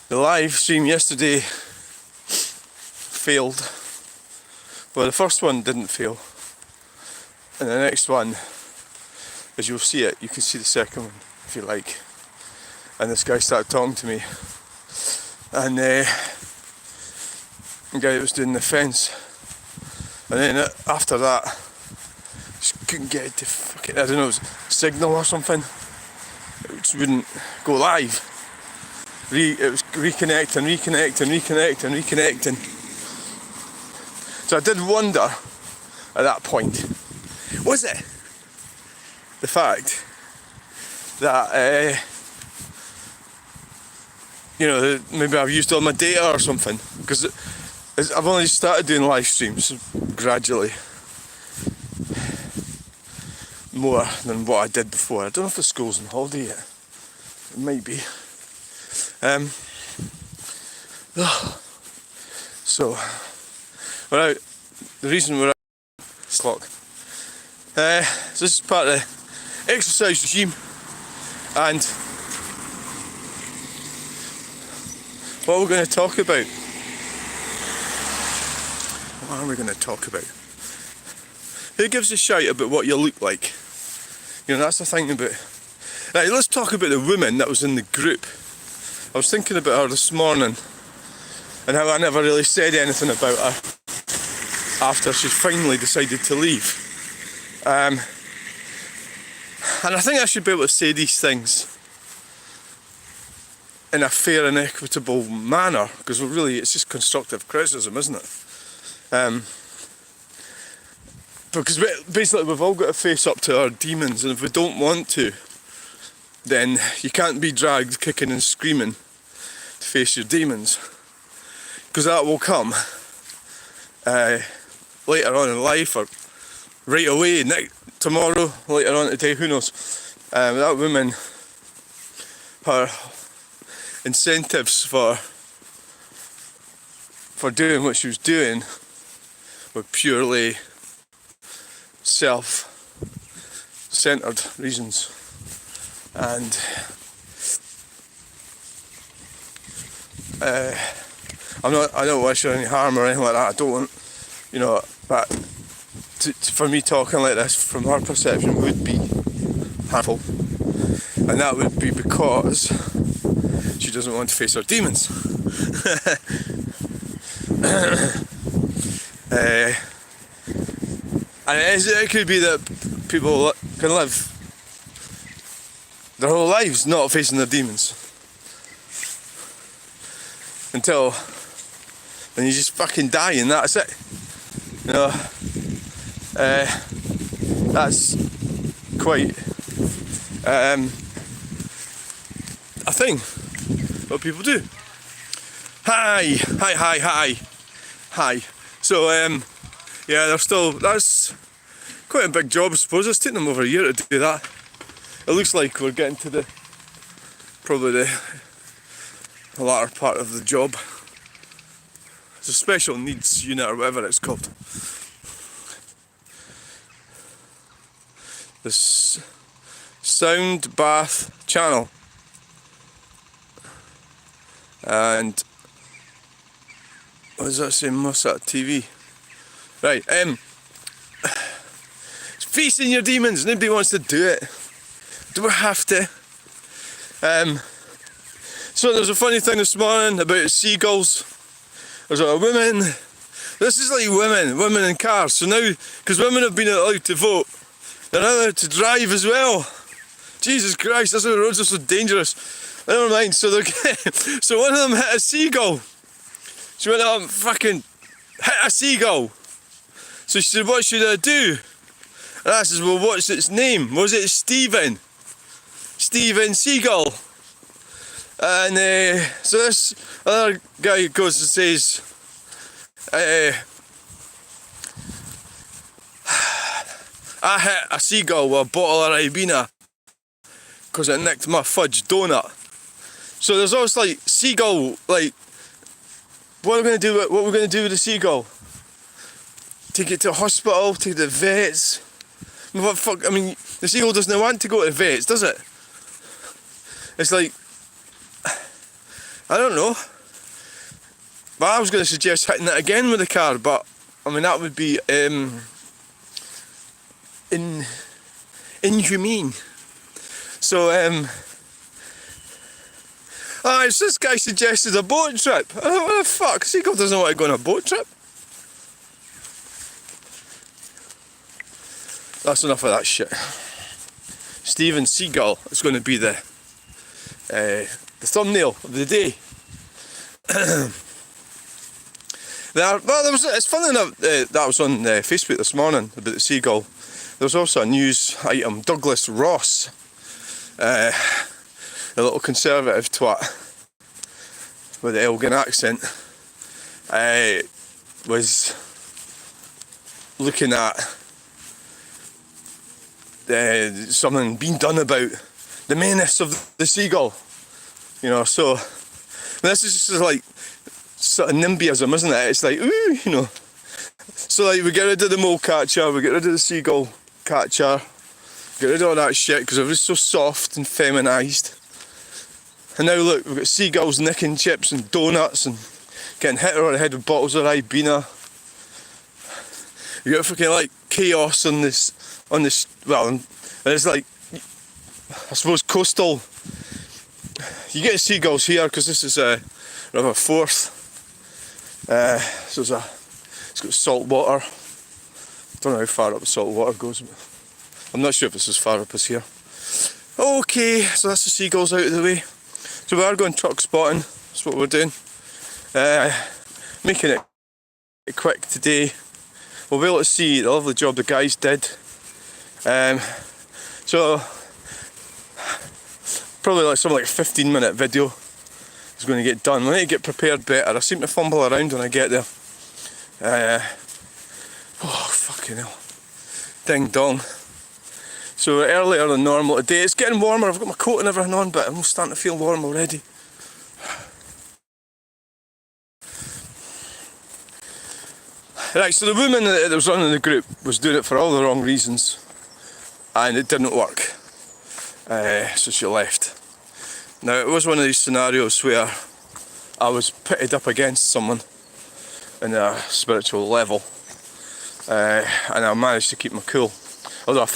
The live stream yesterday failed. Well, the first one didn't fail. And the next one, as you'll see it, you can see the second one if you like. And this guy started talking to me. And the guy that was doing the fence. And then after that, just couldn't get it to fucking, I don't know, it was signal or something. It just wouldn't go live. It was reconnecting. So I did wonder at that point, was it the fact that, maybe I've used all my data or something? Because I've only started doing live streams gradually. More than what I did before. I don't know if the school's on holiday yet. It might be. So, we're out. The reason we're out is clock. So this is part of the exercise regime, and what we're going to talk about. What are we going to talk about? Who gives a shite about what you look like? That's the thing about. Right, let's talk about the woman that was in the group. I was thinking about her this morning and how I never really said anything about her after she finally decided to leave. And I think I should be able to say these things in a fair and equitable manner, because really it's just constructive criticism, isn't it? Because basically we've all got to face up to our demons, and if we don't want to, then you can't be dragged kicking and screaming to face your demons, because that will come later on in life, or right away, tomorrow, later on today, who knows. That woman, her incentives for doing what she was doing were purely self-centered reasons, and I don't wish her any harm or anything like that. I don't want, but for me talking like this from her perception would be harmful, and that would be because she doesn't want to face her demons. And it could be that people can live their whole lives not facing their demons until then you just fucking die and that's it. That's quite a thing what people do. Hi. So that's quite a big job, I suppose. It's taken them over a year to do that. It looks like we're getting to probably the latter part of the job. It's a special needs unit or whatever it's called. This Sound Bath channel. And what does that say? Mossad TV. Right, facing your demons. Nobody wants to do it. Do we have to? So there's a funny thing this morning about seagulls. There's a woman. This is like women in cars. So now, because women have been allowed to vote, they're now allowed to drive as well. Jesus Christ, that's why the roads are so dangerous. Never mind. So so one of them hit a seagull. She went up and fucking hit a seagull. So she said, what should I do? And I said, well, what's its name? Was it Steven Seagull? And so this other guy goes and says, I hit a seagull with a bottle of Ribena because it nicked my fudge donut. So there's always like seagull, like, what are we going to do with the seagull? Take it to a hospital, take it to the vets. What fuck? I mean, the seagull doesn't want to go to the vets, does it? It's like, I don't know. But I was going to suggest hitting it again with the car, but I mean that would be inhumane. So so this guy suggested a boat trip. I thought, what the fuck? Seagull doesn't want to go on a boat trip. That's enough of that shit. Steven Seagull is going to be the thumbnail of the day. It's funny enough that was on Facebook this morning about the seagull. There was also a news item. Douglas Ross, the little conservative twat with the Elgin accent, was looking at something being done about the menace of the seagull. You know, so this is just like sort of NIMBYism, isn't it? It's like, ooh, you know. So like we get rid of the mole catcher, we get rid of the seagull catcher, get rid of all that shit because it was so soft and feminised. And now look, we've got seagulls nicking chips and donuts and getting hit over the head with bottles of Ribena. You got fucking like chaos on this, well, and it's like, I suppose coastal. You get seagulls here because this is River Forth. So it's got salt water. Don't know how far up the salt water goes, but I'm not sure if it's as far up as here. Okay, so that's the seagulls out of the way. So we are going truck spotting, that's what we're doing. Making it quick today. We'll be able to see the lovely job the guys did. So probably like something like a 15-minute video is going to get done. We need to get prepared better. I seem to fumble around when I get there. Oh fucking hell. Ding dong. So we're earlier than normal today. It's getting warmer. I've got my coat and everything on, but I'm starting to feel warm already. Right, so the woman that was running the group was doing it for all the wrong reasons, and it didn't work. So she left. Now it was one of these scenarios where I was pitted up against someone in a spiritual level, and I managed to keep my cool. Although I